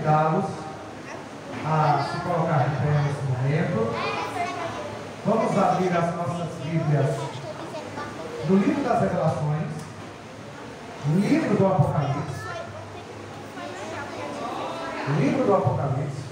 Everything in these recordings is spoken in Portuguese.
convidá-los a se colocar de pé nesse momento. Vamos abrir as nossas Bíblias no livro das Revelações, no livro do Apocalipse. O livro do Apocalipse.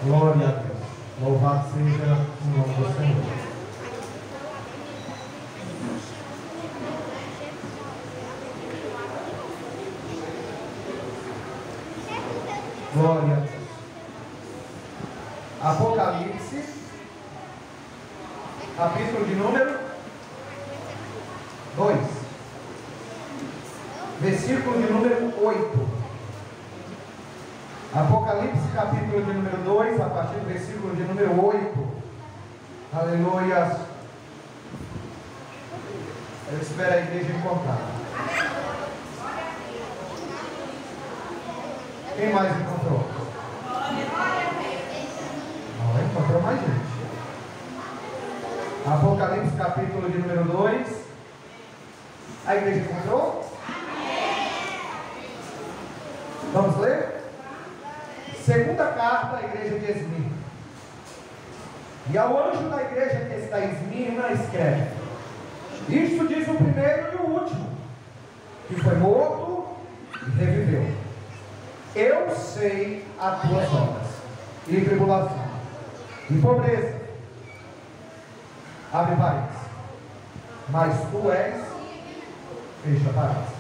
Glória a Deus. Louvado seja o nome do Senhor. Glória a Deus. Apocalipse, capítulo de número 2, versículo de número 8. Apocalipse, capítulo de número 2, a partir do versículo de número 8. Aleluia. Eu espero a igreja encontrar. Quem mais encontrou? Não, encontrou mais gente. Apocalipse, capítulo de número 2. A igreja encontrou? Vamos ler? Segunda carta à igreja de Esmirna. E ao anjo da igreja que está em Esmirna escreve: isto diz o primeiro e o último, que foi morto e reviveu. Eu sei as tuas obras, e tribulação, e pobreza, abre parênteses, mas tu és, fecha parênteses,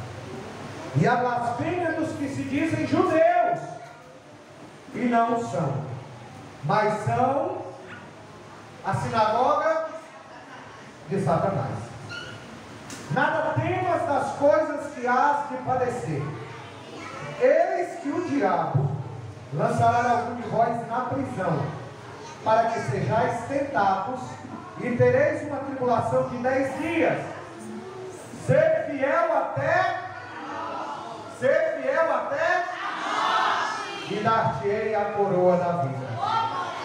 e a blasfêmia dos que se dizem judeus, e não são, mas são a sinagoga de Satanás. Nada temas das coisas que hás de padecer. Eis que o diabo lançará algum de vós na prisão, para que sejais tentados, e tereis uma tribulação de 10 dias. Ser fiel até e dar-te-ei a coroa da vida.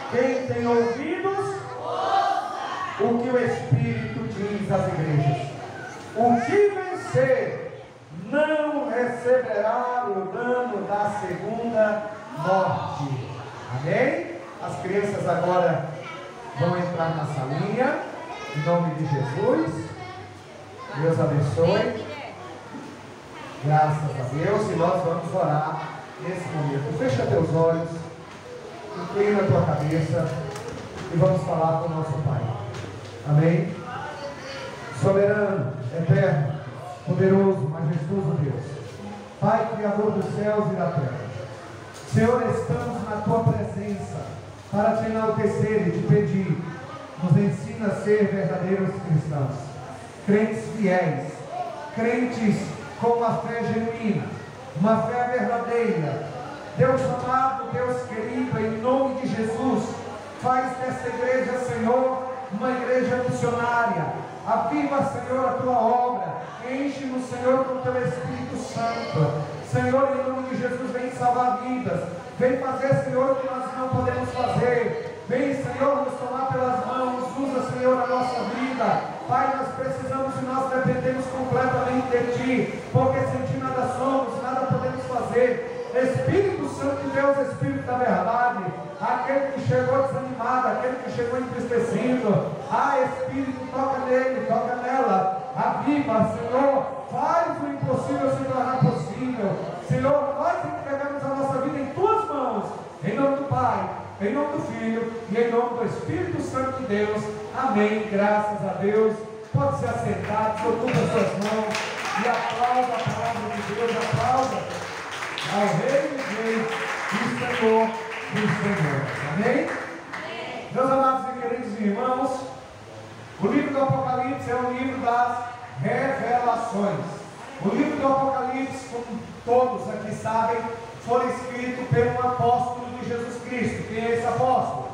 Quem tem ouvidos, o que o Espírito diz às igrejas. O que vencer não receberá o dano da segunda morte. Amém? As crianças agora vão entrar na salinha, em nome de Jesus. Deus abençoe. Graças a Deus. E nós vamos orar nesse momento. Fecha teus olhos, inclina a tua cabeça e vamos falar com o nosso Pai. Amém? Soberano, eterno, poderoso, majestoso Deus, Pai Criador dos céus e da terra, Senhor, estamos na tua presença para te enaltecer e te pedir. Nos ensina a ser verdadeiros cristãos, crentes fiéis, crentes com uma fé genuína, uma fé verdadeira. Deus amado, Deus querido, em nome de Jesus, faz desta igreja, Senhor, uma igreja missionária. Aviva, Senhor, a tua obra. Enche-nos, Senhor, com o teu Espírito Santo. Senhor, em nome de Jesus, vem salvar vidas. Vem fazer, Senhor, o que nós não podemos fazer. Vem, Senhor, nos tomar pelas mãos. Usa, Senhor, a nossa vida. Pai, nós precisamos e nós dependemos completamente de Ti, porque sem Ti nada somos, nada podemos fazer. Espírito Santo de Deus, Espírito da verdade, aquele que chegou desanimado, aquele que chegou entristecido, Espírito, toca nele, toca nela, aviva, Senhor, faz o impossível se tornar possível. Senhor, nós entregamos a nossa vida em Tuas mãos, em nome do Pai, em nome do Filho e em nome do Espírito Santo de Deus. Amém. Graças a Deus. Pode se assentar, desocupa suas mãos e aplauda a palavra de Deus, aplauda ao Rei dos Reis e Senhor dos Senhores. Amém? Meus amados e queridos irmãos, o livro do Apocalipse é o livro das revelações. O livro do Apocalipse, como todos aqui sabem, foi escrito pelo apóstolo de Jesus Cristo. Quem é esse apóstolo?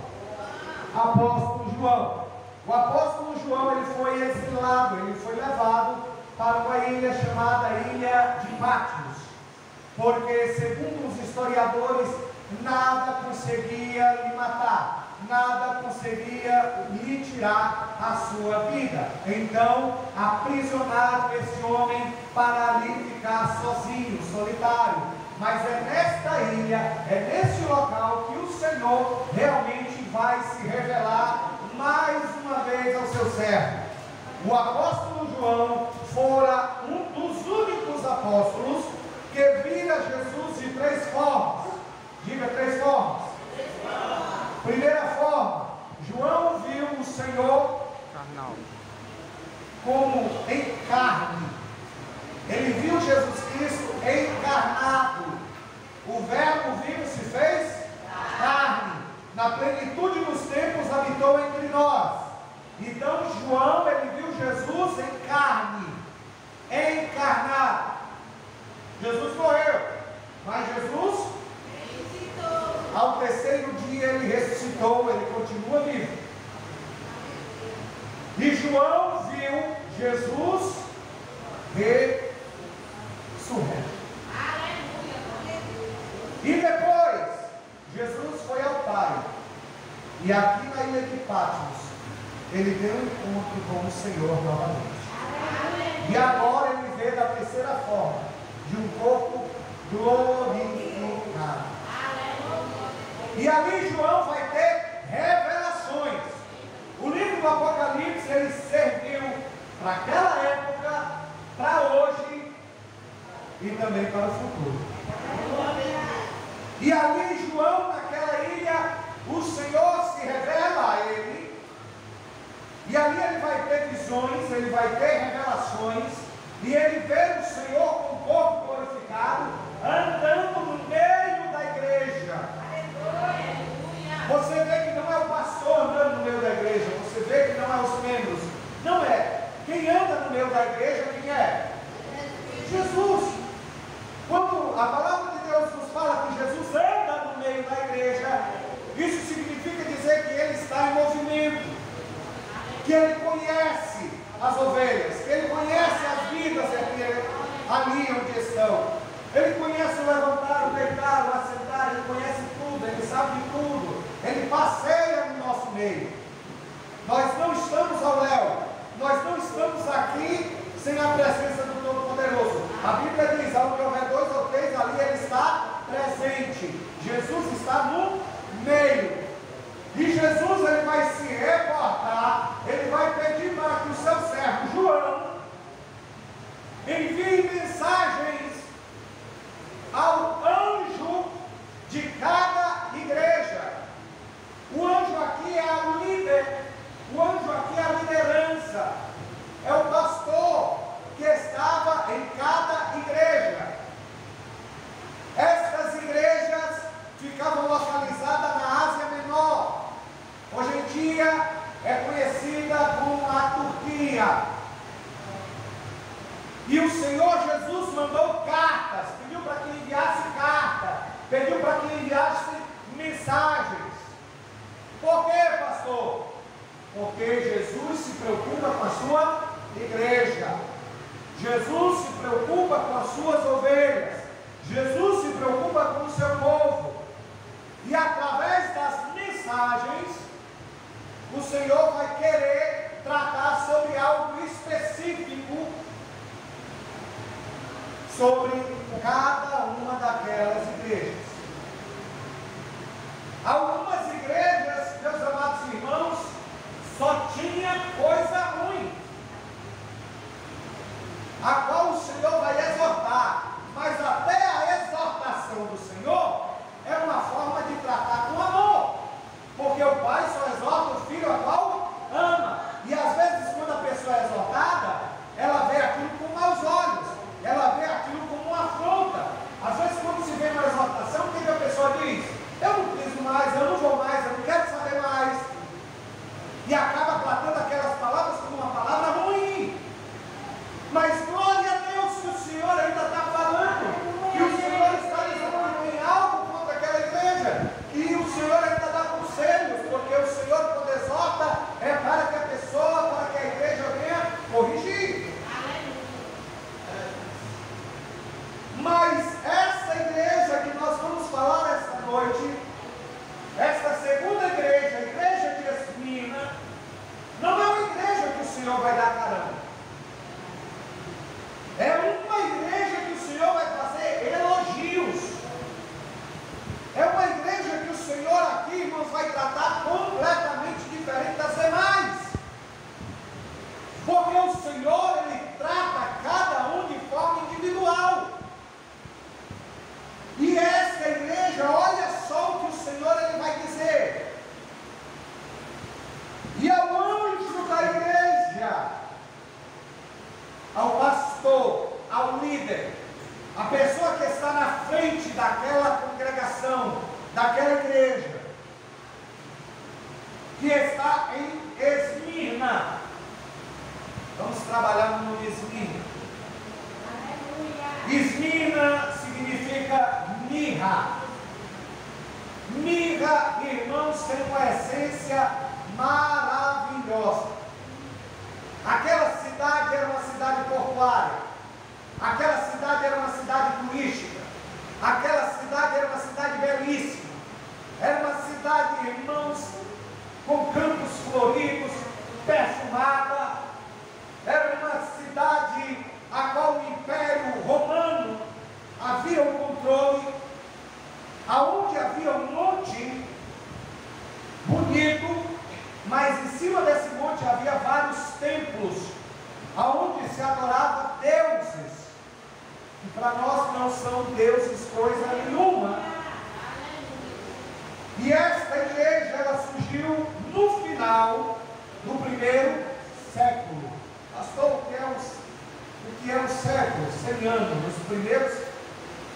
Apóstolo João. O apóstolo João, ele foi exilado, ele foi levado para uma ilha chamada Ilha de Patmos, porque, segundo os historiadores, nada conseguia lhe matar, nada conseguia lhe tirar a sua vida. Então, aprisionaram esse homem para ali ficar sozinho, solitário. Mas é nesta ilha, é nesse local que o Senhor realmente vai se revelar mais uma vez ao seu servo. O apóstolo João fora um dos únicos apóstolos que vira Jesus de três formas. Diga três formas. Primeira forma, João viu o Senhor como em carne. Ele viu Jesus Cristo encarnado. O verbo vivo se fez carne. Na plenitude dos tempos habitou entre nós. Então João, ele viu Jesus em carne, encarnado. Jesus morreu, mas Jesus, ao terceiro dia, ele ressuscitou, ele continua vivo. E João viu Jesus ressurreto. E depois, Jesus foi ao Pai. E aqui na ilha de Patmos, ele deu um encontro com o Senhor novamente. E agora ele vê da terceira forma, de um corpo glorificado. E ali João vai ter revelações. O livro do Apocalipse, ele serviu para aquela época, para hoje e também para o futuro. E ali João, naquela ilha, o Senhor se revela a ele. E ali ele vai ter visões, ele vai ter revelações, e ele vê o Senhor com o corpo glorificado, andando no meio da igreja. Você vê que não é o pastor andando no meio da igreja, você vê que não é os membros. Não é. Quem anda no meio da igreja, quem é? Jesus. Quando a palavra de Deus nos fala que Jesus anda no meio da igreja, isso significa dizer que ele está em movimento, que ele conhece as ovelhas, que ele conhece as vidas ali onde estão. Ele conhece o levantar, o deitar, o assentar, ele conhece tudo, ele sabe de tudo. Ele passeia no nosso meio. Nós não estamos ao léu, nós não estamos aqui sem a presença do Todo-Poderoso. A Bíblia diz, onde houver dois ou três, ali ele está presente. Jesus está no meio. E Jesus, ele vai se reportar, ele vai pedir para que o seu servo João envie mensagens ao anjo de cada igreja. O anjo aqui é a líder, o anjo aqui é a liderança, é o pastor que estava em cada igreja. Estas igrejas ficavam localizadas na Ásia Menor. Hoje em dia é conhecida como a Turquia. E o Senhor Jesus mandou cartas, pediu para que enviasse carta, pediu para que enviasse mensagens. Por quê, pastor? Porque Jesus se preocupa com a sua igreja. Jesus se preocupa com as suas ovelhas. Jesus se preocupa com o seu povo. E através das mensagens, o Senhor vai querer tratar sobre algo específico, sobre cada uma daquelas igrejas. Algumas igrejas, meus amados irmãos, só tinha coisa ruim, a qual o Senhor vai exortar. Mas até a exortação do Senhor é uma forma de tratar com amor, porque o pai só exorta o filho a qual ama. E às vezes, quando a pessoa é exortada, ela vê aquilo com maus olhos, ela vê aquilo como uma afronta. Às vezes, quando se vê uma exortação, o que a pessoa diz? Eu não piso mais, eu não Mas essa igreja que nós vamos falar esta noite, esta segunda igreja, a igreja de Esmirna, não é uma igreja que o Senhor vai dar caramba. É uma igreja que o Senhor vai fazer elogios. É uma igreja que o Senhor aqui, irmãos, vai tratar completamente diferente das demais. Porque o Senhor, Ele trata cada um de forma individual. E esta igreja, olha só o que o Senhor Ele vai dizer. E ao anjo da igreja, ao pastor, ao líder, a pessoa que está na frente daquela congregação, daquela igreja, que está em Esmirna. Vamos trabalhar no nome Esmirna. Esmirna significa mirra. Mirra, irmãos, tem uma essência maravilhosa. Aquela cidade era uma cidade portuária. Aquela cidade era uma cidade turística. Aquela cidade era uma cidade belíssima. Era uma cidade, irmãos, com campos floridos, perfumada. Era uma cidade a qual o Império Romano havia o controle, aonde havia um monte bonito, mas em cima desse monte havia vários templos, aonde se adorava deuses, que para nós não são deuses coisa nenhuma. E esta igreja, ela surgiu no final do primeiro século. Pastor, o que é um século? 100 anos.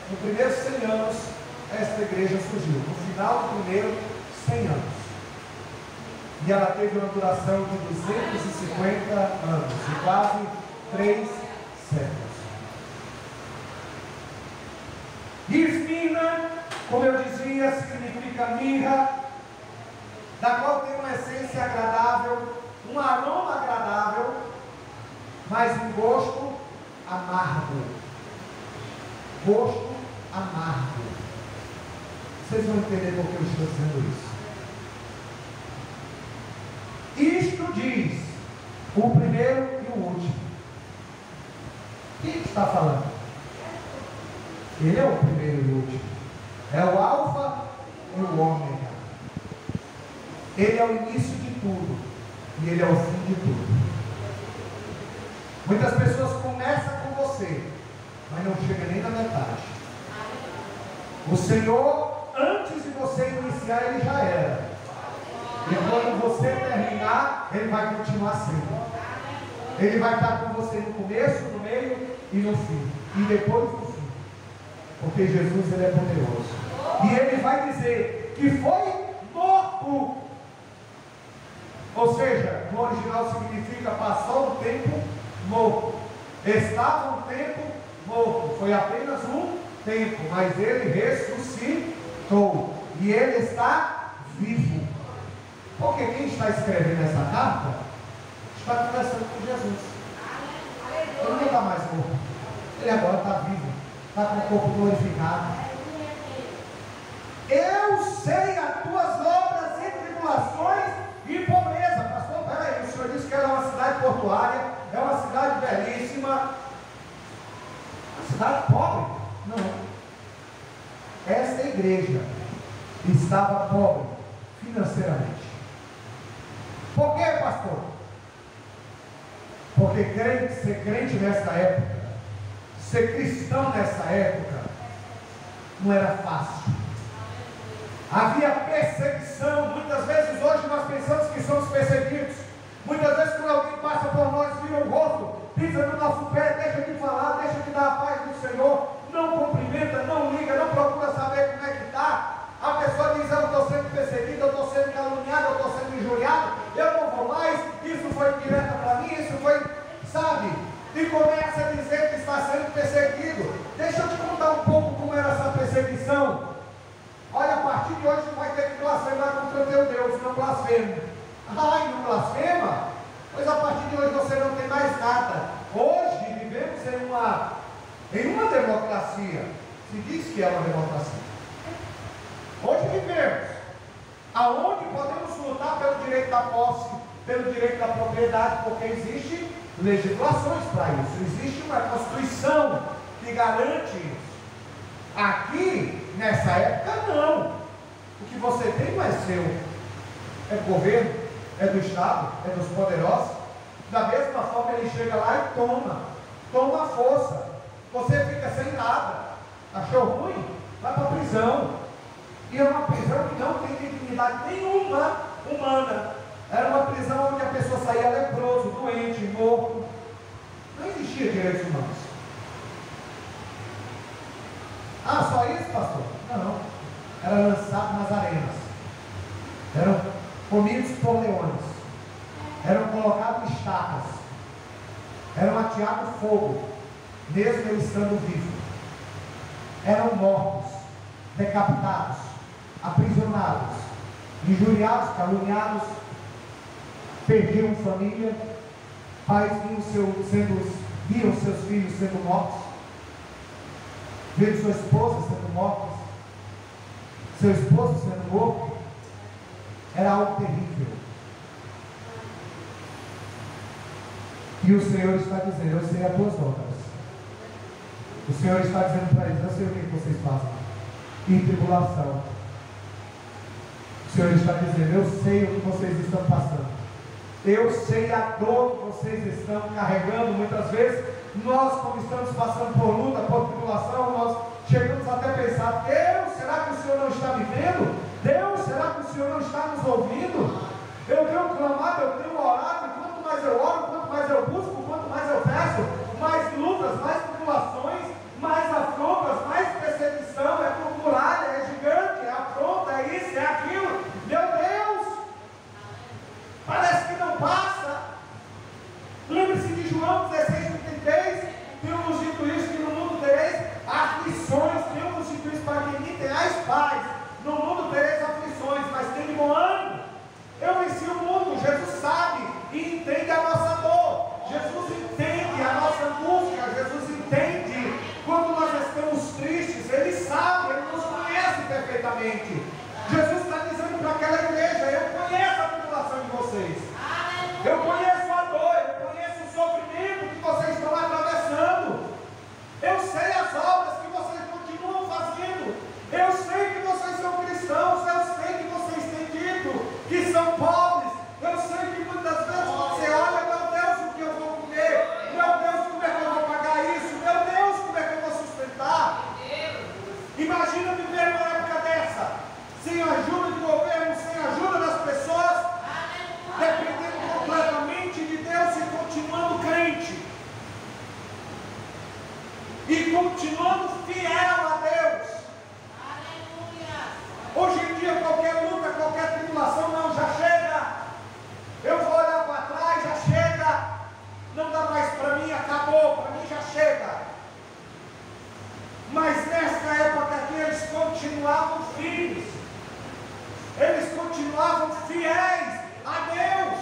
No primeiro 100 anos, esta igreja surgiu. No final do primeiro 100 anos. E ela teve uma duração de 250 anos, de quase 3 séculos. Esmirna, como eu dizia, significa mirra, da qual tem uma essência agradável, um aroma agradável, mas um gosto amargo. Gosto amargo. Vocês vão entender por que eu estou dizendo isso. Isto diz o primeiro e o último. Quem está falando? Ele é o primeiro e o último. É o alfa e o ômega. Ele é o início de tudo e ele é o fim de tudo. Muitas pessoas começam com você, mas não chega nem na metade. O Senhor, antes de você iniciar, Ele já era. E quando você terminar, Ele vai continuar sendo. Ele vai estar com você no começo, no meio e no fim. E depois no fim. Porque Jesus, Ele é poderoso. E Ele vai dizer que foi morto. Ou seja, no original significa passou um tempo morto. Estava um tempo morto. Foi apenas um tempo, mas Ele ressuscitou. E Ele está vivo. Porque quem está escrevendo essa carta está conversando com Jesus. Ele não está mais morto. Ele agora está vivo. Está com o corpo glorificado. Eu sei as tuas obras e tribulações e pobreza. Pastor, peraí, o senhor disse que era uma cidade portuária, é uma cidade belíssima. Uma cidade pobre? Não. Esta igreja estava pobre financeiramente. Por quê, pastor? Porque ser crente nessa época, ser cristão nessa época, não era fácil. Havia perseguição. Muitas vezes hoje nós pensamos que somos perseguidos. Muitas vezes quando alguém passa por nós, vira o rosto, pisa no nosso pé, deixa de falar, deixa de dar a paz do Senhor, não cumprimenta, não liga, não procura saber como é que está. A pessoa diz, eu estou sendo perseguido, eu estou sendo caluniado, eu estou sendo injuriado, eu não vou mais, isso foi direta para mim, isso foi, sabe? E começa a dizer que está sendo perseguido. Deixa eu te contar um pouco como era essa perseguição. Olha, a partir de hoje tu vai ter que blasfemar contra o teu Deus, não blasfema. Ai, não blasfema? Pois a partir de hoje você não tem mais nada. Hoje vivemos em uma em uma democracia, se diz que é uma democracia. Hoje vivemos aonde podemos lutar pelo direito da posse, pelo direito da propriedade, porque existem legislações para isso, existe uma Constituição que garante isso. Aqui, nessa época, não. O que você tem não é seu, é do governo, é do Estado, é dos poderosos. Da mesma forma, ele chega lá e toma a força. Você fica sem nada. Achou ruim? Vai para a prisão. E é uma prisão que não tem dignidade nenhuma humana. Era uma prisão onde a pessoa saía leproso, doente, morto. Não existia direitos humanos. Ah, só isso, pastor? Não. Era lançado nas arenas. Eram comidos por leões. Eram colocados em estacas. Eram ateados fogo, mesmo eles estando vivos. Eram mortos, decapitados, aprisionados, injuriados, caluniados, perdiam família, pais viam seus filhos sendo mortos, viam sua esposa sendo morta, seu esposo sendo morto. Era algo terrível. E o Senhor está dizendo: eu sei as tuas obras. O Senhor está dizendo para eles: eu sei o que vocês fazem em tribulação. O Senhor está dizendo: eu sei o que vocês estão passando, eu sei a dor que vocês estão carregando. Muitas vezes nós, como estamos passando por luta, por tribulação, nós chegamos até a pensar: Deus, será que o Senhor não está me vendo? Deus, será que o Senhor não está nos ouvindo? Eu tenho clamado, eu tenho orado, e quanto mais eu oro, quanto mais eu busco, quanto mais eu peço, mais lutas, mais tribulações, mais afrontas, mais perseguição, é por muralha, é gigante, é afronta, é isso, é aquilo. Meu Deus, parece que não passa. Lembre-se de João 16:33, temos dito isso, que no mundo tereis aflições, temos dito isso para que nem tenhais paz. No mundo tereis aflições, mas tem de bom ânimo. Eu venci o mundo. Jesus sabe e entende a nossa dor. Jesus entende a nossa angústia. Jesus entende quando nós estamos tristes. Ele sabe, Ele nos conhece perfeitamente. Jesus está dizendo para aquela igreja: eu conheço a tribulação de vocês. Eu conheço a dor, eu conheço o sofrimento que vocês estão atravessando. Eu sei as obras que vocês continuam fazendo. Eu sei que vocês são cristãos. Eu sei que vocês têm dito que são pobres. Eu sei que muitas vezes você olha: meu Deus, o que eu vou comer? Meu Deus, como é que eu vou pagar isso? Meu Deus, como é que eu vou sustentar? Imagina viver uma época dessa, sem ajuda de governo, sem ajuda das pessoas, dependendo completamente de Deus e continuando crente. E continuando fiel a Deus. Hoje em dia, qualquer luta, qualquer tribulação, não, já chega. Eu vou olhar para trás, já chega. Não dá mais para mim, acabou, para mim já chega. Mas nessa época aqui, eles continuavam firmes. Eles continuavam fiéis a Deus.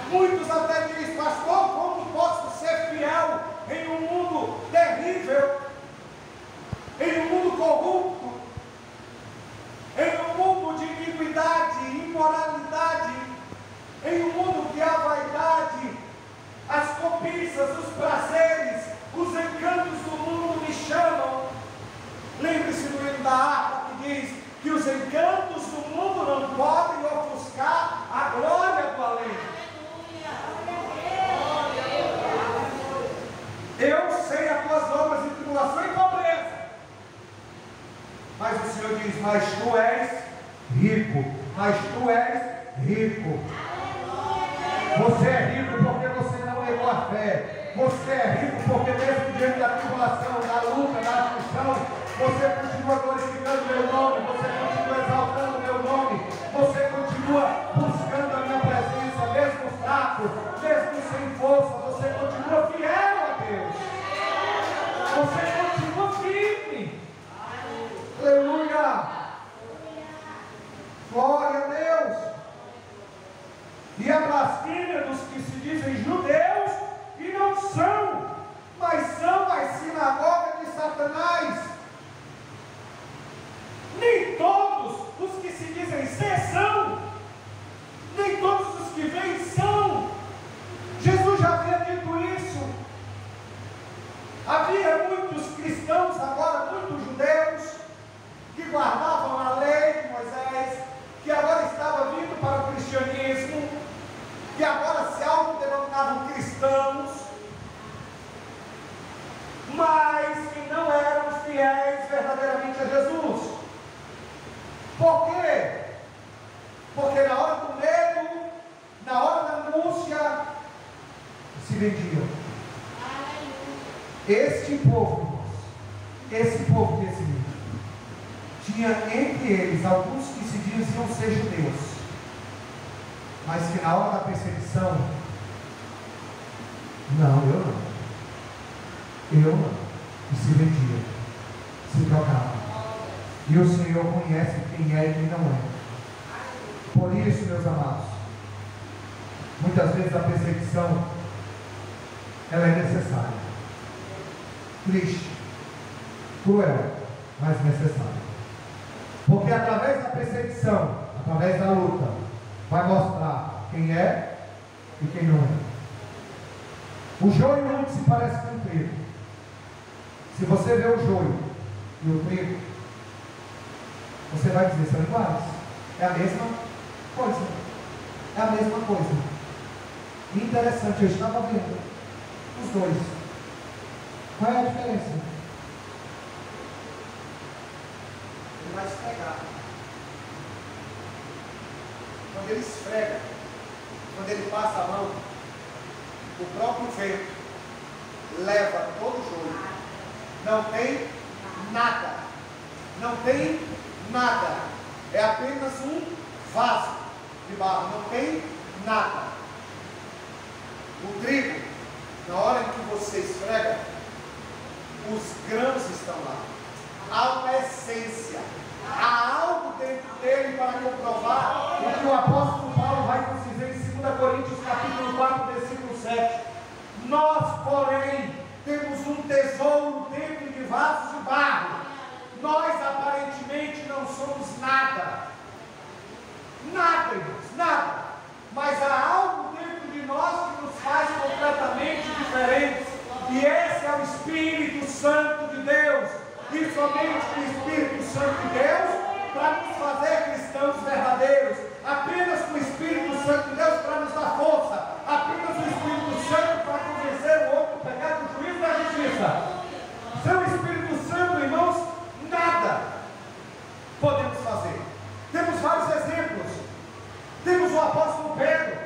Muitos até dizem: pastor, como posso ser fiel em um mundo terrível, em um mundo corrupto, em um mundo de iniquidade, imoralidade, em um mundo que há vaidade, as cobiças, os prazeres, os encantos do mundo me chamam. Lembre-se do hino da harpa que diz que os encantos do mundo não podem ofuscar a glória do além. Eu sei as tuas obras de tribulação e pobreza. Mas o Senhor diz: mas tu és rico. Mas tu és rico. Você é rico porque você não negou a fé. Você é rico porque mesmo diante da tribulação, da luta, da aflição, você continua glorificando meu nome. Você continua exaltando meu nome. Você continua buscando a minha presença, mesmo fraco, mesmo sem força. Você continua fiel a Deus. Você continua firme. Aleluia. Glória a Deus. E a blasfêmia dos que se dizem judeus e não são, mas Havia muitos cristãos, agora muitos judeus, que guardavam a lei de Moisés, que agora estava vindo para o cristianismo, que agora se autodenominavam cristãos, mas que não eram fiéis verdadeiramente a Jesus. Por quê? Porque na hora do medo, na hora da angústia, se vendiam. Este povo, esse povo desse livro, tinha entre eles alguns que se diziam ser judeus, mas que na hora da perseguição, não, eu não, e se vendia, se trocava. E o Senhor conhece quem é e quem não é. Por isso, meus amados, muitas vezes a perseguição, ela é necessária, triste, cruel, mas necessária. Porque através da perseguição, através da luta, vai mostrar quem é e quem não é. O joio muito se parece com o trigo. Se você vê o joio e o trigo, você vai dizer, são iguais. É a mesma coisa. É a mesma coisa. Interessante, eu estava vendo os dois. Qual é a diferença? Ele vai esfregar. Quando ele esfrega, quando ele passa a mão, o próprio vento leva todo o joio. Não tem nada. Não tem nada. É apenas um vaso de barro. Não tem nada. O trigo, na hora em que você esfrega, os grãos estão lá. Há uma essência. Há algo dentro dele para comprovar o que o apóstolo Paulo vai nos dizer em 2 Coríntios capítulo 4, versículo 7. Nós, porém, temos um tesouro dentro de vasos de barro. Nós aparentemente não somos nada. Nada, irmãos, nada. Mas há algo dentro de nós que nos faz completamente diferentes. E esse é o Espírito Santo de Deus. E somente o Espírito Santo de Deus para nos fazer cristãos verdadeiros. Apenas com o Espírito Santo de Deus para nos dar força. Apenas o Espírito Santo para convencer o outro do pecado, do juízo e da justiça. Sem o Espírito Santo, irmãos, nada podemos fazer. Temos vários exemplos. Temos o apóstolo Pedro.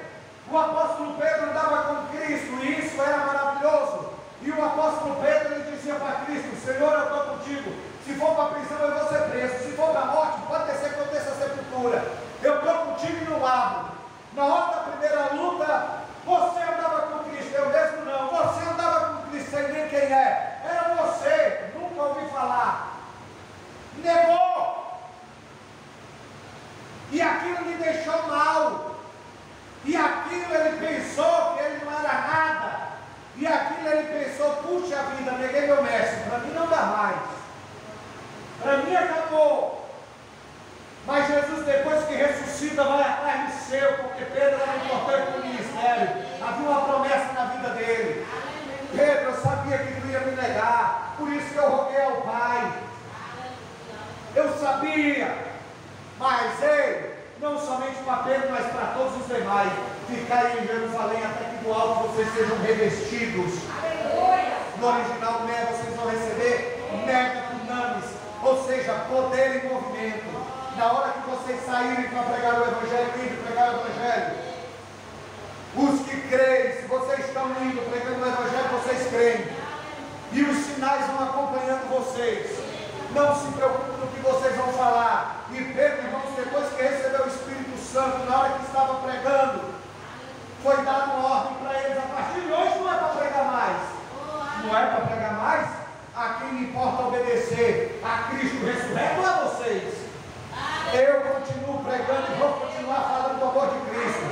O apóstolo Pedro andava com Cristo e isso era maravilhoso. E o apóstolo Pedro, ele dizia para Cristo: Senhor, eu estou contigo. Se for para a prisão, eu vou ser preso. Se for para a morte, pode ser que eu desça a sepultura. Eu estou contigo e não abro. Na hora da primeira luta, você andava com Cristo, eu mesmo não. Você andava com Cristo sem nem quem é. Era você, nunca ouvi falar. Negou. E aquilo lhe deixou mal. E aquilo ele pensou que ele não era nada. E aquilo ele pensou, puxa vida, neguei meu mestre, para mim não dá mais. Para mim acabou. Mas Jesus, depois que ressuscita, vai atrás de seu, porque Pedro era importante no ministério. Havia uma promessa na vida dele. Pedro, eu sabia que tu ia me negar, por isso que eu roguei ao Pai. Eu sabia. Mas ele, não somente para Pedro, mas para todos os demais, ficar em Jerusalém até que do alto vocês sejam revestidos. No original, vocês vão receber mega dunamis, ou seja, poder em movimento. Na hora que vocês saírem para pregar o Evangelho, indo pregar o Evangelho, os que creem, se vocês estão indo pregando o Evangelho, vocês creem, e os sinais vão acompanhando vocês. Não se preocupe no que vocês vão falar. E Pedro, irmãos, depois que recebeu o Espírito Santo, na hora que estava pregando, foi dado uma ordem para eles: a partir de hoje não é para pregar mais. Não é para pregar mais? A quem importa obedecer a Cristo ressurreto é vocês. Eu continuo pregando e vou continuar falando do amor de Cristo.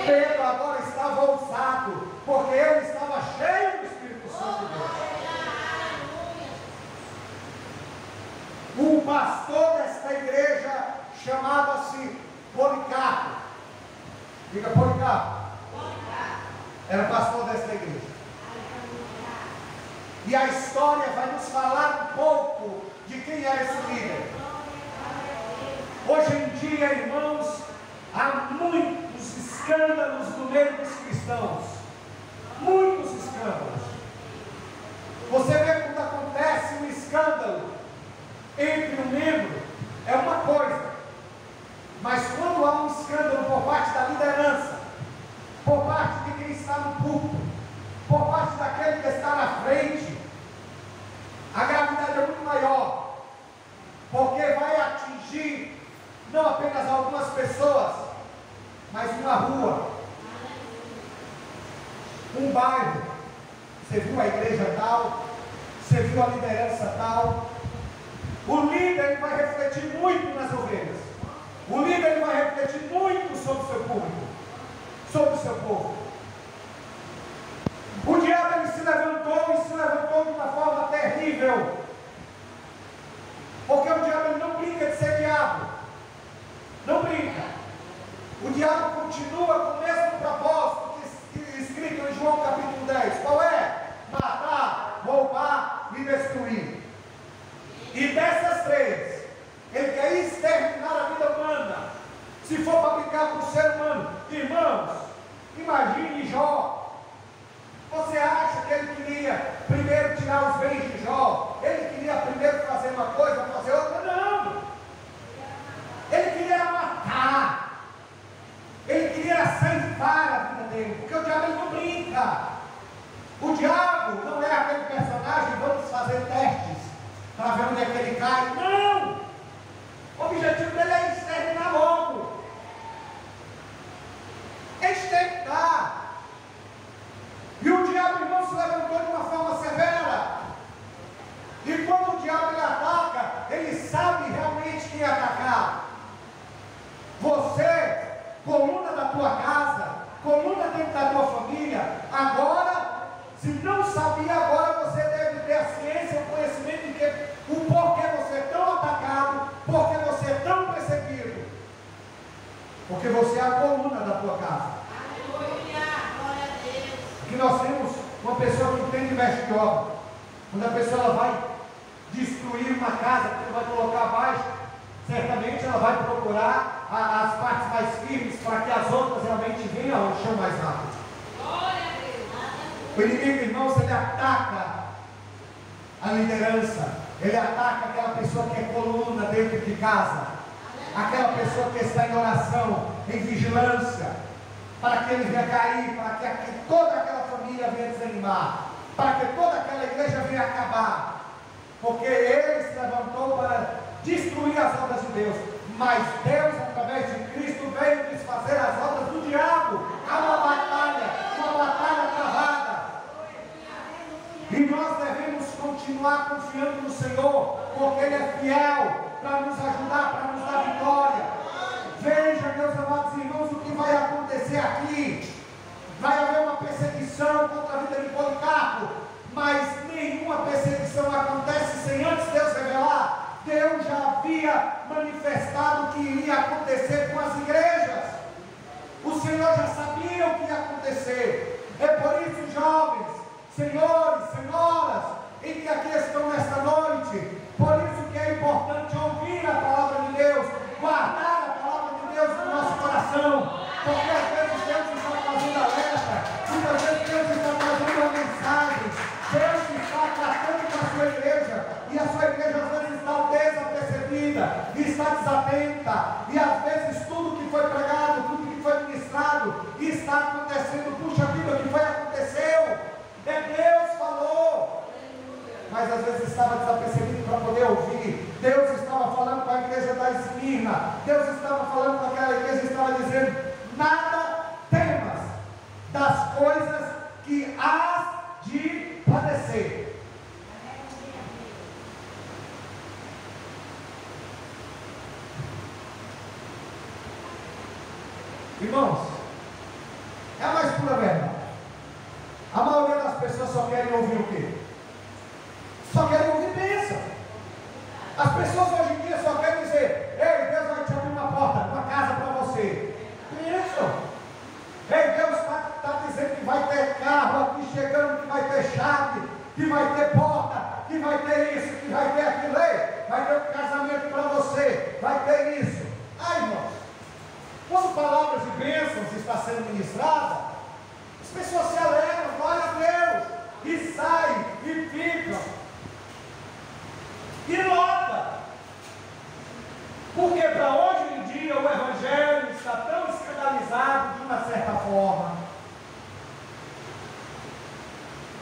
Pedro agora estava ousado, porque ele estava cheio do Espírito Santo de Deus. O pastor desta igreja chamava-se Policarpo. Diga Policarpo. Era pastor desta igreja. E a história vai nos falar um pouco de quem é esse líder. Hoje em dia, irmãos, há muitos escândalos no meio dos cristãos. Muitos escândalos. Você vê quando acontece um escândalo entre um membro, é uma coisa. Mas quando há um escândalo por parte da liderança, por parte de quem está no púlpito, por parte daquele que está na frente, a gravidade é muito maior, porque vai atingir não apenas algumas pessoas, mas uma rua, um bairro. Você viu a igreja tal, você viu a liderança tal. O líder ele vai refletir muito nas ovelhas. O líder ele vai refletir muito sobre o seu público, sobre o seu povo. O diabo ele se levantou de uma forma terrível. Porque o diabo ele não brinca de ser diabo. Não brinca. O diabo continua com o mesmo propósito que escrito em João capítulo 10. Qual é? Matar, roubar e destruir. E dessas três, ele quer exterminar a vida humana. Se for para brincar com o ser humano, irmãos, imagine Jó. Você acha que ele queria primeiro tirar os bens de Jó? Ele queria primeiro fazer uma coisa, fazer outra? Não. Ele queria matar. Ele queria ceifar a vida dele. Porque o diabo ele não brinca. O diabo não é aquele personagem, vamos fazer testes para ver onde é que ele cai. Não! O objetivo dele é exterminar logo. Exterminar. E o diabo, irmão, se levantou de uma forma severa. E quando o diabo ele ataca, ele sabe realmente quem atacar. Você, coluna da tua casa, coluna dentro da tua família, agora, se não sabia, agora você deve ter a ciência, o conhecimento de que o porquê você é tão atacado, porquê você é tão perseguido. Porque você é a coluna da tua casa. Aqui nós temos uma pessoa que entende mestre de obra. Quando a pessoa ela vai destruir uma casa, que ela vai colocar abaixo, certamente ela vai procurar as partes mais firmes para que as outras realmente venham ao chão mais rápido. O inimigo, irmãos, ele ataca a liderança, ele ataca aquela pessoa que é coluna dentro de casa, aquela pessoa que está em oração, em vigilância, para que ele venha cair, para que toda aquela família venha desanimar, para que toda aquela igreja venha acabar, porque ele se levantou para destruir as obras de Deus, mas Deus, através de Cristo, veio desfazer as obras do diabo. Há uma batalha travada, e nós devemos continuar confiando no Senhor, porque Ele é fiel para nos ajudar, para nos dar vitória. Veja, meus amados irmãos, o que vai acontecer aqui. Vai haver uma perseguição contra a vida de Policarpo, mas nenhuma perseguição acontece sem antes Deus revelar. Deus já havia manifestado o que iria acontecer com as igrejas. O Senhor já sabia o que ia acontecer. É por isso, jovens, senhores, senhoras, em que aqui estão nesta noite, por isso que é importante ouvir a palavra de Deus, guardar a palavra de Deus no nosso coração, porque às vezes Deus está fazendo alerta, muitas vezes Deus está trazendo uma mensagem, Deus está tratando com a sua igreja, e a sua igreja às vezes está desapercebida, está desatenta, e às vezes tudo que foi pregado, tudo que foi ministrado, está acontecendo. Puxa vida, o que foi aconteceu? Deus falou, mas às vezes estava desapercebido para poder ouvir. Deus estava falando com a igreja da Esmirna, Deus estava falando com aquela igreja e estava dizendo: nada temas das coisas que hás de padecer. Irmãos, é a mais pura verdade. A maioria das pessoas só querem ouvir o quê? Só querem ouvir bênção. As pessoas hoje em dia só querem dizer: ei, Deus vai te abrir uma porta, uma casa para você. Bênção. Ei, Deus está dizendo que vai ter carro aqui chegando, que vai ter chave, que vai ter que vai ter isso, que vai ter aquilo, vai ter um casamento para você, vai ter isso. Ai, irmãos, quando palavras de bênçãos estão sendo ministradas, as pessoas se alegram, glória a Deus, e saem, e ficam, e nota, porque para hoje em dia o Evangelho está tão escandalizado de uma certa forma,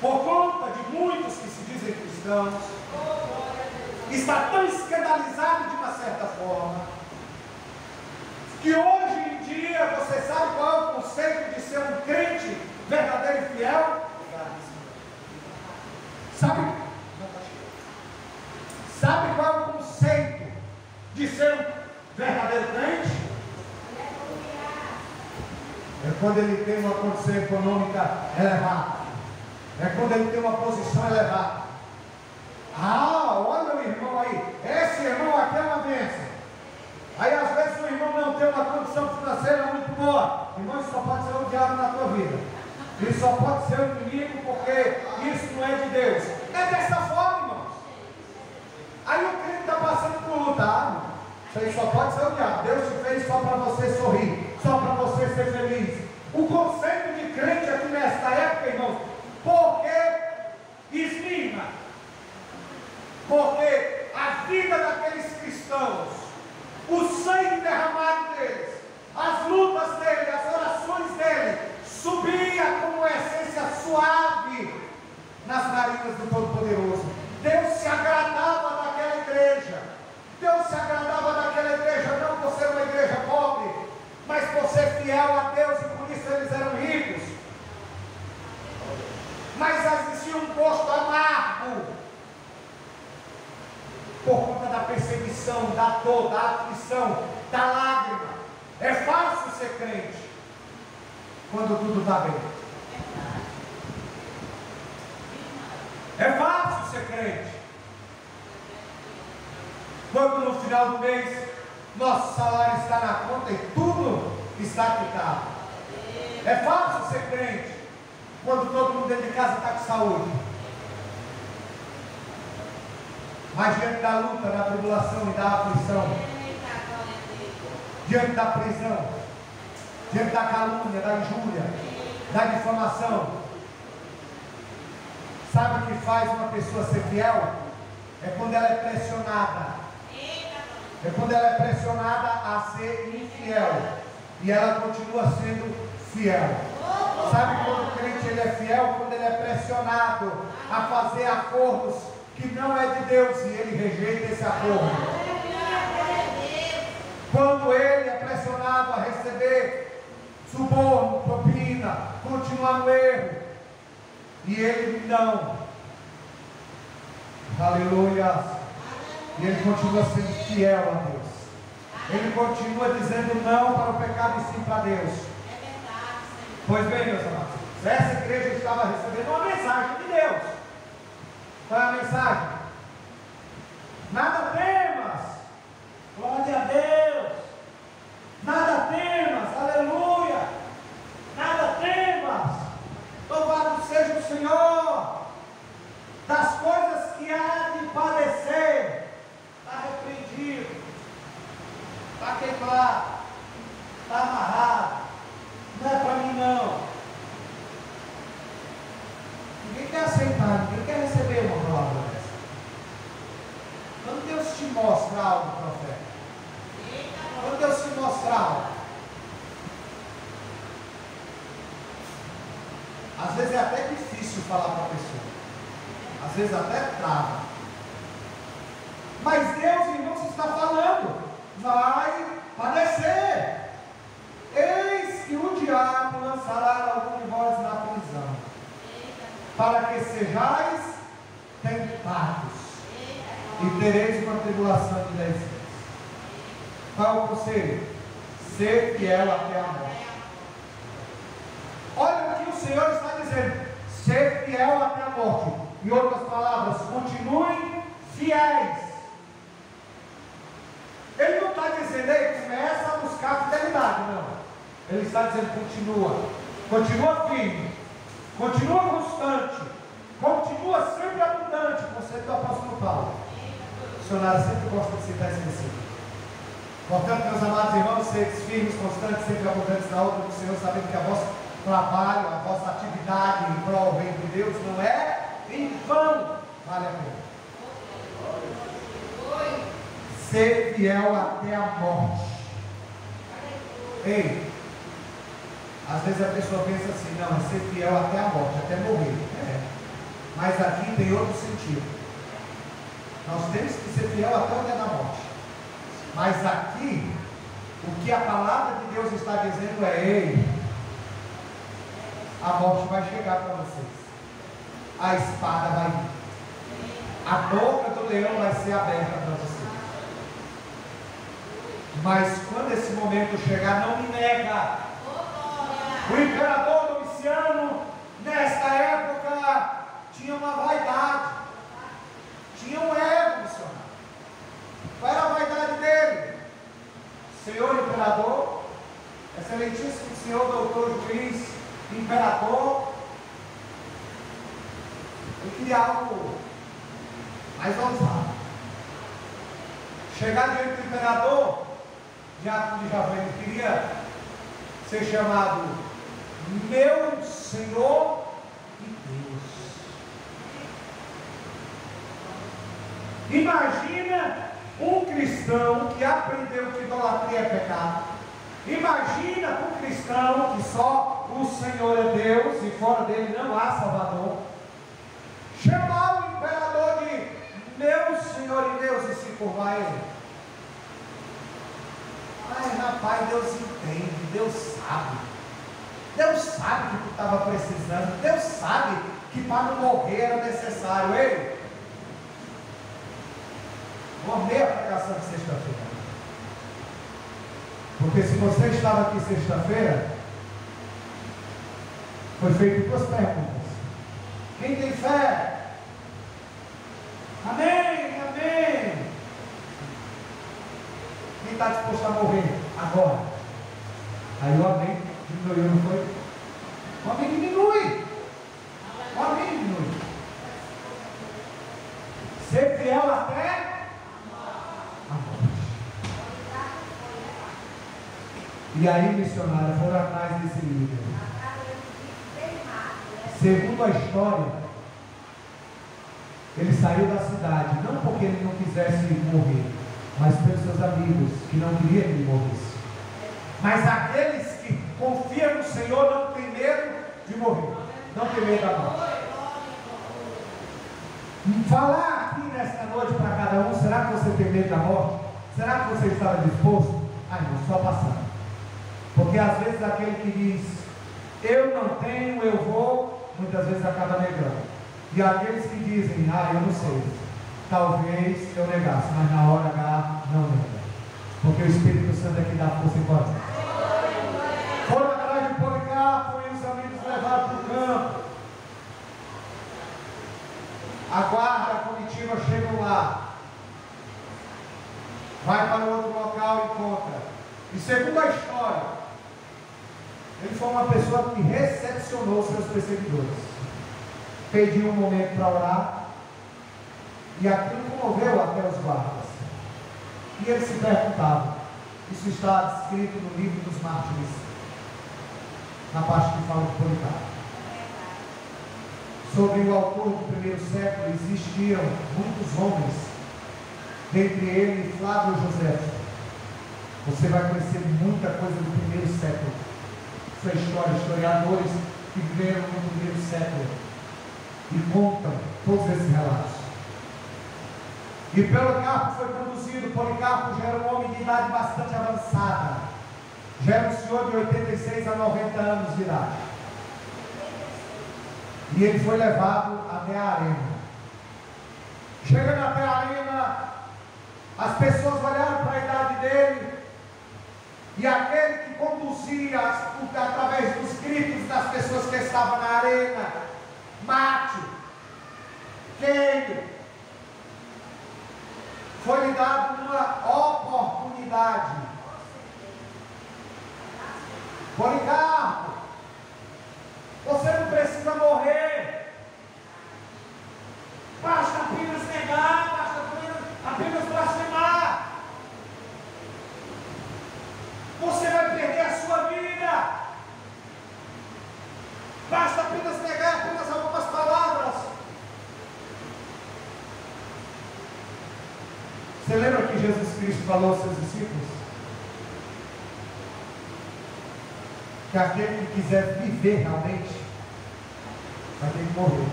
por conta de muitos que se dizem cristãos, está tão escandalizado de uma certa forma, que hoje em dia, você sabe qual é o conceito de ser um crente verdadeiro e fiel? Sabe qual é o conceito de ser um verdadeiro crente? É quando ele tem uma condição econômica elevada. É quando ele tem uma posição elevada. Ah, olha o irmão aí. Esse irmão aqui é uma bênção. Aí às vezes o irmão não tem uma condição financeira muito boa. Irmão, isso só pode ser o diabo na tua vida. Isso só pode ser o inimigo, porque isso não é de Deus. É dessa forma, irmãos. Aí o crente está passando por luta. Irmão, isso aí só pode ser o diabo. Deus te fez só para você sorrir, só para você ser feliz. O conceito de crente aqui nesta época, irmãos, porque estima, porque a vida daqueles cristãos, o sangue derramado deles, as lutas dele, as orações dele, subia como essência suave nas narinas do Todo-Poderoso. Deus se agradava daquela igreja. Deus se agradava daquela igreja, não por ser uma igreja pobre, mas por ser fiel a Deus, e por isso eles eram ricos. Mas existia um gosto amargo, por conta da perseguição, da dor, da aflição, da lágrima. É fácil ser crente quando tudo está bem. É fácil ser crente quando no final do mês nosso salário está na conta e tudo está quitado. É fácil ser crente quando todo mundo dentro de casa está com saúde. Mas diante da luta, da tribulação e da aflição, diante da prisão, diante da calúnia, da injúria, da difamação, sabe o que faz uma pessoa ser fiel? É quando ela é pressionada. É quando ela é pressionada a ser infiel, e ela continua sendo fiel. Sabe quando o crente ele é fiel? Quando ele é pressionado a fazer acordos que não é de Deus, e ele rejeita esse acordo. Quando ele é pressionado a receber suborno, propina, continuar no erro, e ele não. Aleluia. E ele continua sendo fiel a Deus. Ele continua dizendo não para o pecado e sim para Deus. Pois bem, meus amados, essa igreja estava recebendo uma mensagem de Deus. Qual é a mensagem? Nada temas, glória a Deus. Nada temas, aleluia. Nada temas, louvado seja o Senhor. Das coisas que há de padecer, está repreendido, está quebrado, está amarrado. Não é para mim não. Ninguém quer aceitar, ninguém quer receber uma palavra dessa. Quando Deus te mostra algo, profeta, quando Deus te mostra algo, às vezes é até difícil falar para a pessoa, às vezes até trava, mas Deus, irmãos, está falando, vai padecer. Eis que o diabo lançará algum de vós na prisão, para que sejais tentados, e tereis uma tribulação de 10 dias. Qual é o conselho? Ser fiel até a morte. Olha o que o Senhor está dizendo: ser fiel até a morte. Em outras palavras, continuem fiéis. Ele não está dizendo, ei, começa a buscar fidelidade, não. Ele está dizendo, continua firme, continua constante, continua sempre abundante, missionário sempre gosta de citar esse versículo. Portanto, meus amados irmãos, seres firmes, constantes, sempre abundantes na obra do Senhor, sabendo que a vosso trabalho, a vossa atividade em prol do reino de Deus não é em vão, vale a pena. Ser fiel até a morte. Ei, às vezes a pessoa pensa assim, não, é ser fiel até a morte, até morrer. Mas aqui tem outro sentido. Nós temos que ser fiel até o dia da morte. Mas aqui, o que a palavra de Deus está dizendo é: ei, a morte vai chegar para vocês, a espada vai vir, a boca do leão vai ser aberta para vocês. Mas quando esse momento chegar, não me nega. O imperador Domiciano, nesta época, tinha uma vaidade, tinha um ego missionário. Qual era a vaidade dele? Senhor imperador, excelentíssimo senhor doutor juiz, imperador. Ele queria algo mais ousado. Chegar diante do imperador, Diácono de Javé, ele queria ser chamado meu Senhor e Deus. Imagina um cristão que aprendeu que idolatria é pecado. Imagina um cristão que só o Senhor é Deus e fora dele não há Salvador. Chamar o imperador de meu Senhor e Deus e se curvar a ele. Ai, rapaz, Deus entende, Deus sabe. Deus sabe que tu estava precisando. Deus sabe que para não morrer era necessário. Ei, vou amei a pregação de sexta-feira. Porque se você estava aqui sexta-feira, foi feito duas perguntas. Quem tem fé? Amém, amém. Quem está disposto a morrer agora? Aí o amém diminuiu, não foi? O amém diminui. O amém diminui. Ser fiel até a morte. E aí, missionário, foram atrás desse líder. Segundo a história, ele saiu da cidade, não porque ele não quisesse morrer, mas pelos seus amigos, que não queriam que ele morresse. Mas aqueles que confiam no Senhor não têm medo de morrer, não têm medo da morte. Falar aqui nesta noite para cada um: será que você tem medo da morte? Será que você estava disposto? Ai, não, só passar. Porque às vezes aquele que diz eu não tenho, eu vou, muitas vezes acaba negando. E aqueles que dizem eu não sei, talvez eu negasse, mas na hora H não nega, porque o Espírito Santo é que dá força e coragem. Foram atrás de Policarpo e os amigos levaram para o campo. A guarda, a comitiva chegam lá, vai para o outro local e encontra. E segundo a história, ele foi uma pessoa que recepcionou seus perseguidores, pediu um momento para orar, e aquilo comoveu até os guardas. E eles se perguntavam, isso está escrito no livro dos mártires, na parte que fala de Policarpo. Sobre o autor do primeiro século existiam muitos homens, dentre eles Flávio Josefo. Você vai conhecer muita coisa do primeiro século, sua história, historiadores que viveram no primeiro século e contam todos esses relatos. E Policarpo foi conduzido. Policarpo já era um homem de idade bastante avançada, já era um senhor de 86 a 90 anos de idade, e ele foi levado até a arena. Chegando até a arena, as pessoas olharam para a idade dele, e aquele que conduzia através dos gritos das pessoas que estavam na arena: mate, queime, foi-lhe dado uma oportunidade. Policarpo, você não precisa morrer, basta apenas negar, basta apenas Você lembra que Jesus Cristo falou aos seus discípulos? Que aquele que quiser viver realmente vai ter que morrer.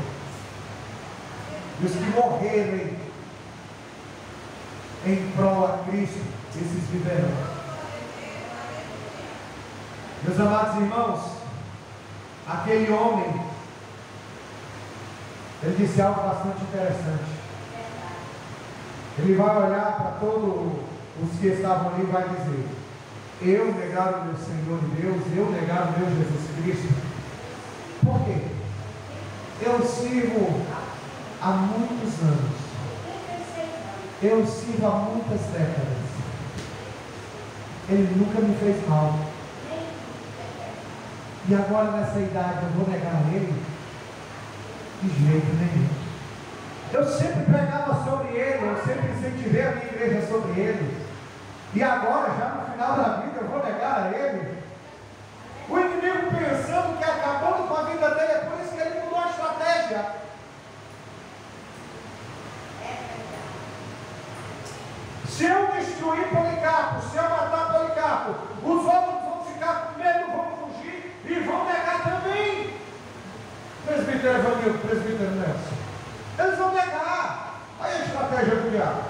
E os que morrerem em prol a Cristo, esses viverão. Meus amados irmãos, aquele homem, ele disse algo bastante interessante. Ele vai olhar para todos os que estavam ali e vai dizer: eu negar o meu Senhor e Deus, eu negar o meu Jesus Cristo. Por quê? Eu sirvo há muitos anos. Eu sirvo há muitas décadas. Ele nunca me fez mal. E agora nessa idade eu vou negar ele? De jeito nenhum. Eu sempre pregava sobre ele, eu sempre incentivei a minha igreja sobre ele. E agora, já no final da vida, eu vou negar a ele? O inimigo pensando que acabando com a vida dele, é por isso que ele mudou a estratégia. Se eu destruir Policarpo, se eu matar Policarpo, os outros vão ficar com medo, vão fugir e vão negar também. Presbítero Evanildo, presbítero Nelson, eles vão negar. Aí a estratégia do diabo.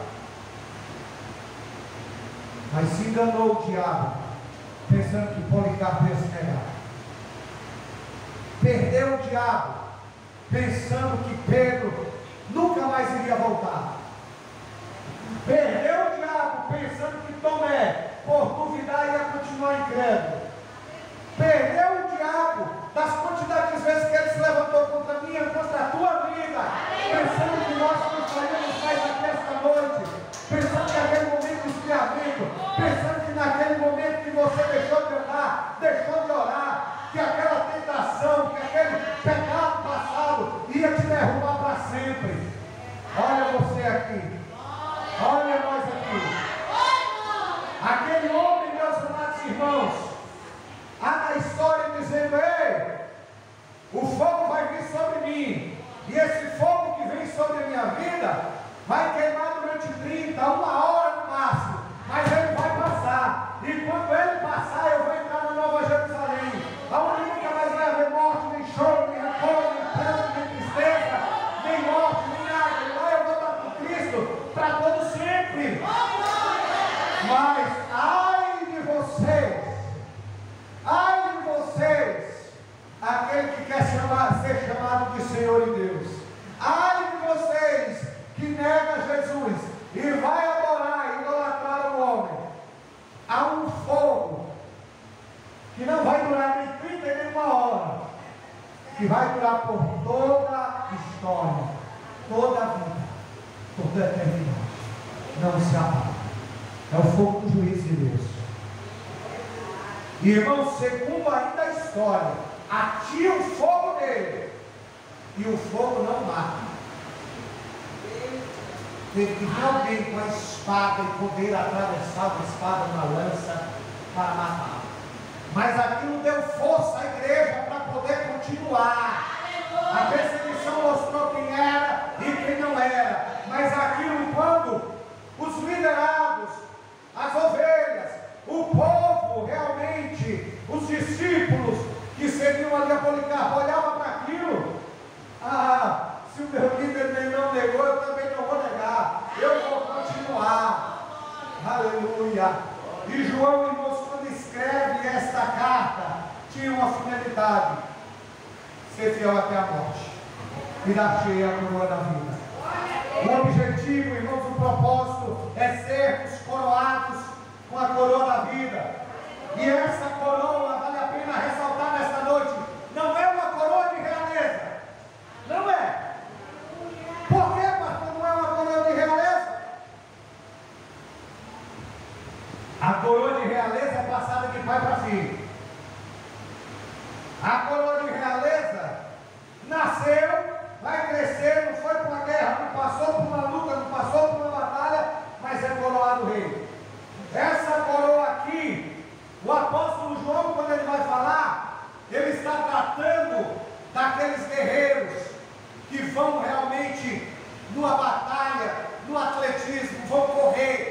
Mas se enganou o diabo, pensando que Policarpo ia se negar. Perdeu o diabo, pensando que Pedro nunca mais iria voltar. Perdeu o diabo, pensando que Tomé, por duvidar, ia continuar incrédulo. Perdeu o diabo das quantidades de vezes que ele se levantou contra mim, contra a tua vida, pensando que nós não faríamos mais aqui esta noite, pensando que aquele momento de esfriamento, pensando que naquele momento que você deixou de orar, que aquela tentação, que aquele pecado passado ia te derrubar para sempre. Olha você aqui, olha nós aqui. Aquele homem, meus amados irmãos, há na história dizendo: ei, o fogo vai vir sobre mim, e esse fogo que vem sobre a minha vida vai queimar durante 30, uma hora no máximo, mas ele vai passar, e quando ele passar eu vou entrar na Nova Jerusalém, aonde nunca mais vai haver morte, nem choro, nem rancor, nem pranto, nem tristeza, nem morte, nem nada. E lá eu vou estar com Cristo para todo sempre. Mas ai de vocês, aquele que quer ser chamado de Senhor e Deus, ai de vocês que nega Jesus e vai adorar e idolatrar o homem. Há um fogo que não vai durar nem 30 nem uma hora, que vai durar por toda a história, toda a vida, toda a eternidade. Não se apaga. É o fogo do juízo de Deus. E irmão, segundo ainda a história, atira o fogo nele, e o fogo não mata. Teve que vir alguém com a espada e poder atravessar a espada na lança para matar. Mas aquilo deu força à igreja para poder continuar. A perseguição mostrou quem era e quem não era. Mas aquilo, quando os liderados, as ovelhas, o povo realmente, os discípulos que seguiam ali a Policarpo, olhavam para aquilo. Se o meu líder não negou, eu também não vou negar. Eu vou continuar. Aleluia. E João, irmãos, quando escreve esta carta, tinha uma finalidade: ser fiel até a morte e dar cheia a coroa da vida. O objetivo, irmãos, o propósito é sermos coroados com a coroa da vida. E essa coroa, vale a pena ressaltar nesta noite, não é uma coroa de realeza. Não é. Por que, pastor, não é uma coroa de realeza? A coroa de realeza é passada de pai para filho. A coroa de realeza nasceu, vai crescer, não foi para uma guerra, não passou por uma luta, não passou por uma batalha, mas é coroado rei. Essa coroa aqui, o apóstolo João, quando ele vai falar, ele está tratando daqueles guerreiros que vão realmente numa batalha, no atletismo, vão correr,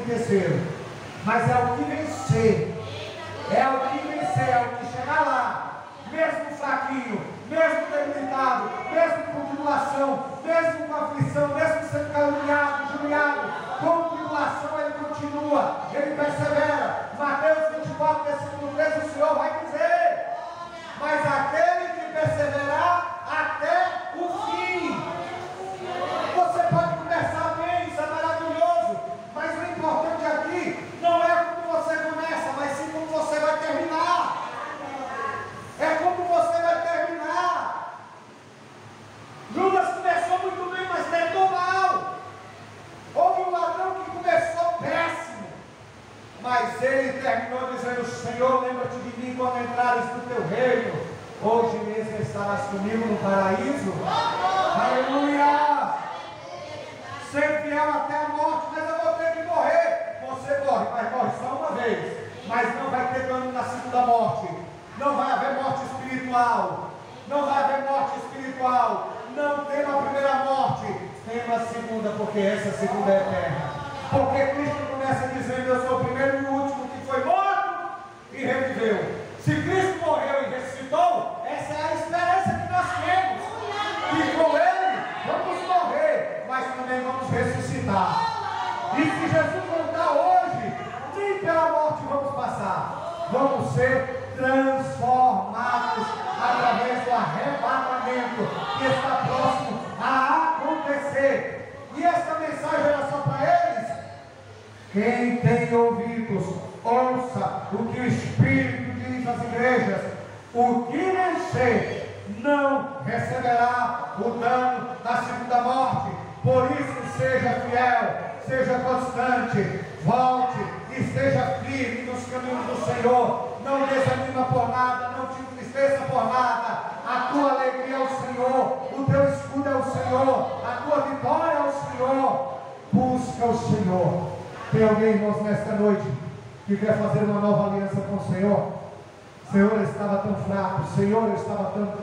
enriqueceram, mas é o que vencer. É o que vencer, é o que chegar lá, mesmo fraquinho, mesmo debilitado, mesmo com tribulação, mesmo com aflição, mesmo sendo caluniado, injuriado, com tribulação ele continua, ele persevera. Mateus 24, versículo 13, o Senhor vai dizer: mas aquele que perseverar até o fim. Você pode começar bem, isso é maravilhoso, mas o importante aqui não é como você começa, mas sim como você vai terminar. É como você vai terminar. Judas começou muito bem, mas terminou mal. Houve um ladrão que começou péssimo, mas ele terminou dizendo: Senhor, lembra-te de mim quando entrares no teu reino. Hoje mesmo estarás comigo no paraíso. Aleluia! Ser fiel até a morte, mas eu vou ter que morrer. Você morre, mas morre só uma vez. Mas não vai ter dano na segunda morte. Não vai haver morte espiritual. Não vai haver morte espiritual. Não tema a primeira morte, tema a segunda, porque essa segunda é eterna. Porque Cristo começa dizendo: eu sou o primeiro e o último que foi morto e reviveu. Se Cristo morreu e ressuscitou, essa é a esperança que nós temos. E com Ele vamos morrer, mas também vamos ressuscitar. E se Jesus voltar hoje, nem pela morte vamos passar. Vamos ser transformados através do arrebatamento que está próximo a acontecer. E esta mensagem era só para eles. Quem tem ouvidos, ouça o que o Espírito diz às igrejas: o que vencer não receberá o dano da segunda morte. Por isso, seja fiel, seja constante, volte e seja firme nos caminhos do Senhor. Não desanima por nada, não te entristeça por nada. A tua alegria é o Senhor, o teu escudo é o Senhor, a tua vitória é o Senhor. Busca o Senhor. Tem alguém, irmãos, nesta noite que quer fazer uma nova aliança com o Senhor? Senhor, eu estava tão fraco, Senhor, eu estava tão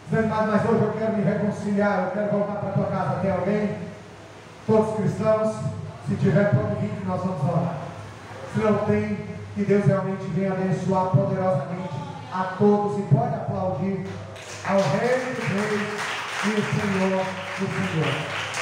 desanimado, mas hoje eu quero me reconciliar, eu quero voltar para a tua casa. Tem alguém? Todos cristãos, se tiver, pode vir que nós vamos orar. Se não tem, que Deus realmente venha abençoar poderosamente a todos, e pode aplaudir ao Rei dos Reis e o Senhor do Senhor.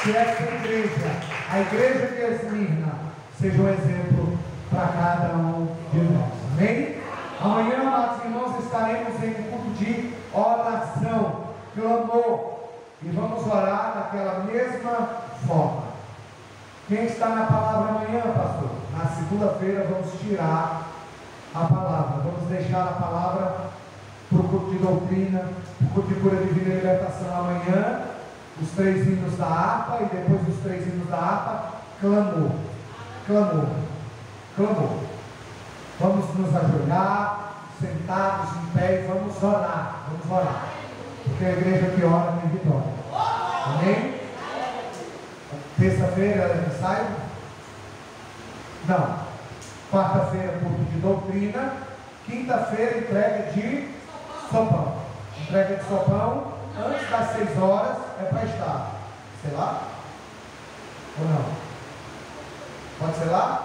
Que essa igreja, a igreja de Esmirna, seja um exemplo para cada um de nós. Amém? Amanhã, amados irmãos, estaremos em culto de oração, clamor, e vamos orar daquela mesma forma. Quem está na palavra amanhã, pastor? Na segunda-feira vamos tirar a palavra, vamos deixar a palavra para o culto de doutrina, para o culto de cura divina e libertação amanhã, os 3 hinos da harpa, e depois dos 3 hinos da harpa, clamor, clamor, clamor. Vamos nos ajoelhar, sentados em pé, e vamos orar, porque a igreja que ora tem vitória. Amém? Terça-feira é ensaio? Não. Quarta-feira, culto de doutrina. Quinta-feira, entrega de sopão. Entrega de sopão, antes das 6 horas, é para estar. Sei lá? Ou não? Pode ser lá?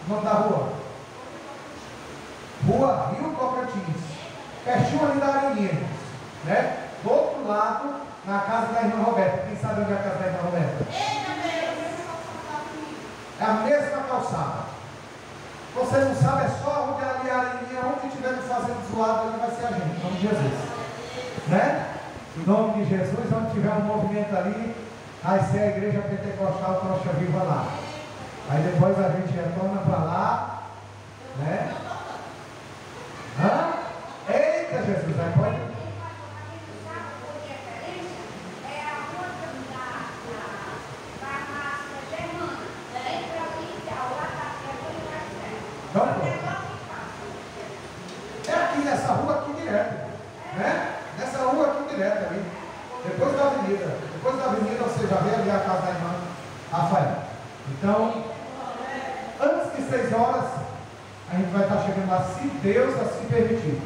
Nome da rua? Rua Rio Tocantins. Pertinho ali da Areninha, né? Do outro lado, na casa da irmã Roberta. Quem sabe onde é a casa da irmã Roberta? É a mesma calçada. Você não sabe, é só onde ali a Areninha, onde estiver fazendo zoado, ali vai ser a gente, em nome de Jesus. Né? Em nome de Jesus, onde tiver um movimento ali, vai ser a igreja pentecostal Tocha Viva lá. Aí depois a gente retorna para lá, né? Hã? Eita Jesus, aí pode. Não, pô. É aqui nessa rua aqui direto, né? Nessa rua aqui direto ali. Depois da avenida. Depois da avenida você já vê ali a casa da irmã Rafael. Então, antes de 6 horas, a gente vai estar chegando lá, se Deus assim permitir.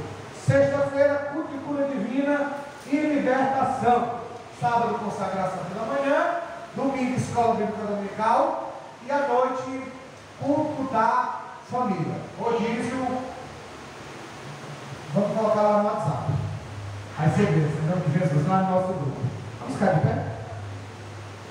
Sexta-feira, culto de cura divina e libertação. Sábado, consagração pela manhã. Domingo, escola bíblica dominical. E à noite, culto da família. Rodízio, vamos colocar lá no WhatsApp. Aí você vê, em nome de Jesus, lá no nosso grupo. Vamos ficar de pé?